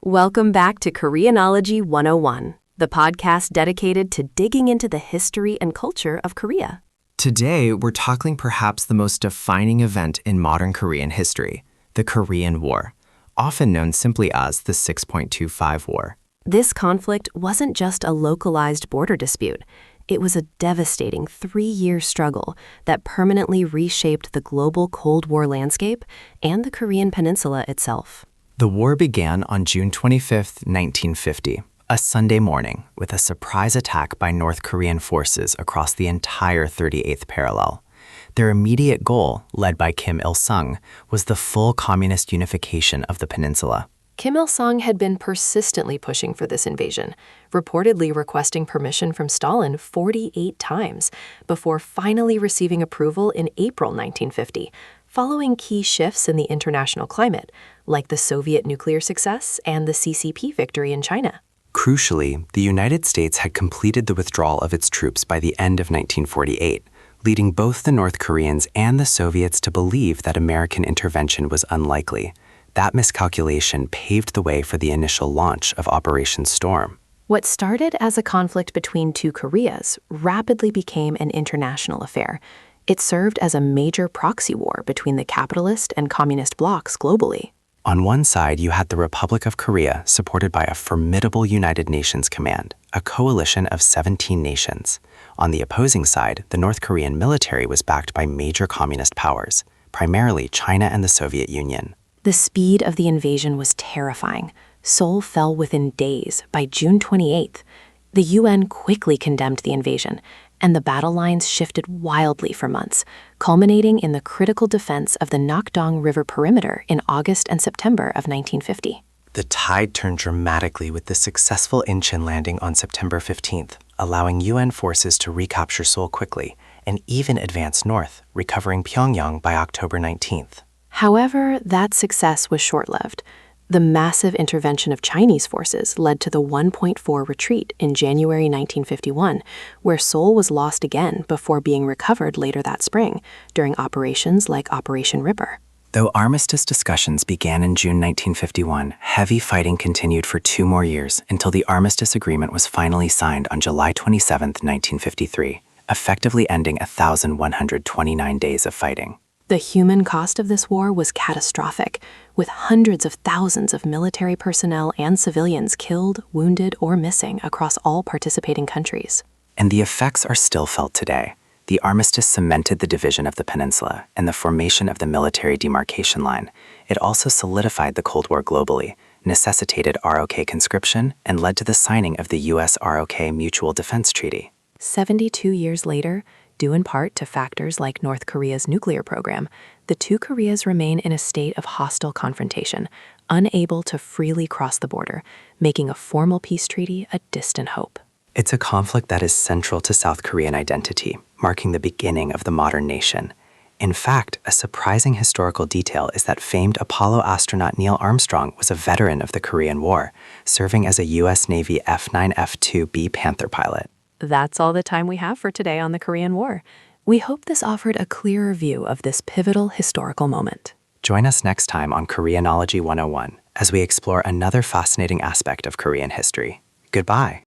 Welcome back to Koreanology 101, the podcast dedicated to digging into the history and culture of Korea. Today, we're tackling perhaps the most defining event in modern Korean history, the Korean War, often known simply as the 6.25 War. This conflict wasn't just a localized border dispute. It was a devastating 3-year struggle that permanently reshaped the global Cold War landscape and the Korean Peninsula itself. The war began on June 25, 1950, a Sunday morning, with a surprise attack by North Korean forces across the entire 38th parallel. Their immediate goal, led by Kim Il-sung, was the full communist unification of the peninsula. Kim Il-sung had been persistently pushing for this invasion, reportedly requesting permission from Stalin 48 times, before finally receiving approval in April 1950, following key shifts in the international climate, like the Soviet nuclear success and the CCP victory in China. Crucially, the United States had completed the withdrawal of its troops by the end of 1948, leading both the North Koreans and the Soviets to believe that American intervention was unlikely. That miscalculation paved the way for the initial launch of Operation Storm. What started as a conflict between two Koreas rapidly became an international affair. It served as a major proxy war between the capitalist and communist blocs globally. On one side, you had the Republic of Korea, supported by a formidable United Nations command, a coalition of 17 nations. On the opposing side, the North Korean military was backed by major communist powers, primarily China and the Soviet Union. The speed of the invasion was terrifying. Seoul fell within days. By June 28th, the UN quickly condemned the invasion, and the battle lines shifted wildly for months, culminating in the critical defense of the Nakdong River perimeter in August and September of 1950. The tide turned dramatically with the successful Incheon landing on September 15th, allowing UN forces to recapture Seoul quickly and even advance north, recovering Pyongyang by October 19th. However, that success was short-lived. The massive intervention of Chinese forces led to the 1.4 retreat in January 1951, where Seoul was lost again before being recovered later that spring during operations like Operation Ripper. Though armistice discussions began in June 1951, heavy fighting continued for 2 more years until the armistice agreement was finally signed on July 27, 1953, effectively ending 1,129 days of fighting. The human cost of this war was catastrophic, with hundreds of thousands of military personnel and civilians killed, wounded, or missing across all participating countries. And the effects are still felt today. The armistice cemented the division of the peninsula and the formation of the military demarcation line. It also solidified the Cold War globally, necessitated ROK conscription, and led to the signing of the U.S. ROK Mutual Defense Treaty. 72 years later, due in part to factors like North Korea's nuclear program, the two Koreas remain in a state of hostile confrontation, unable to freely cross the border, making a formal peace treaty a distant hope. It's a conflict that is central to South Korean identity, marking the beginning of the modern nation. In fact, a surprising historical detail is that famed Apollo astronaut Neil Armstrong was a veteran of the Korean War, serving as a U.S. Navy F-9 F-2B Panther pilot. That's all the time we have for today on the Korean War. We hope this offered a clearer view of this pivotal historical moment. Join us next time on Koreanology 101 as we explore another fascinating aspect of Korean history. Goodbye.